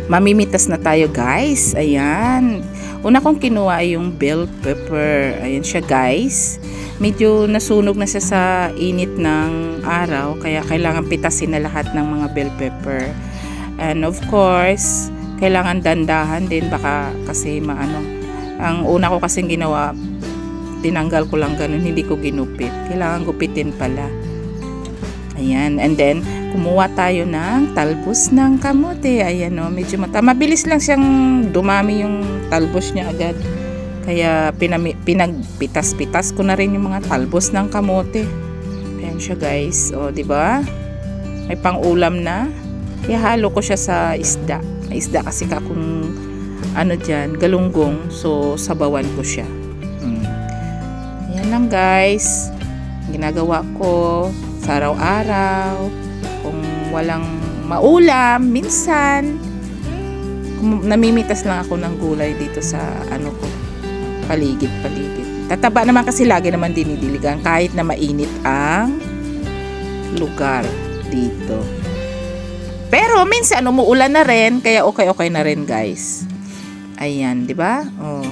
mamimitas na tayo guys. Ayan. Una kong kinuha ay yung bell pepper. Ayan siya guys. Medyo nasunog na siya sa init ng araw. Kaya kailangan pitasin na lahat ng mga bell pepper. And of course, kailangan dandahan din. Baka kasi maano. Ang una ko kasing ginawa, tinanggal ko lang ganun. Hindi ko ginupit. Kailangan gupitin pala. Ayan. And then, kumuha tayo ng talbos ng kamote. Ayan o, medyo mabilis lang siyang dumami yung talbos niya agad. Kaya pinagpitas-pitas ko na rin yung mga talbos ng kamote. Ayan siya guys. O, diba? May pang-ulam na. Ihalo ko siya sa isda. May isda kasi kung ano dyan, galunggong. So, sabawan ko siya. Ayan lang guys. Ginagawa ko sa araw-araw. Kung walang maulam, minsan namimitas lang ako ng gulay dito sa ano ko, paligid-paligid. Tataba naman kasi lagi naman dinidiligan kahit na mainit ang lugar dito. Pero minsan umuulan na rin, kaya okay na rin guys. Ayan, di ba? Oh.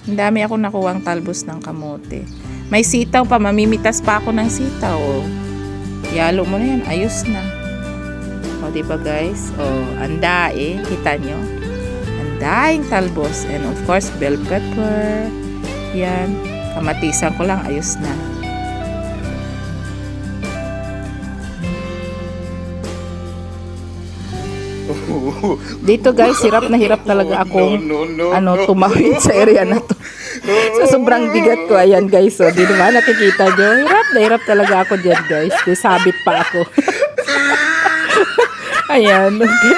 Ang dami ako nakuwang talbos ng kamote. May sitaw pa, mamimitas pa ako ng sitaw. Oh. Yalo mo na yan, ayos na. O, diba guys? O, andae, kita nyo? Andaing talbos. And of course, bell pepper. Yan. Kamatisan ko lang, ayos na. Dito guys, hirap na hirap talaga akong tumawid sa area na to. So, sobrang bigat ko. Ayan guys, so, di naman nakikita nyo. Hirap na hirap talaga ako dyan guys. Sabit pa ako. Ayan, okay.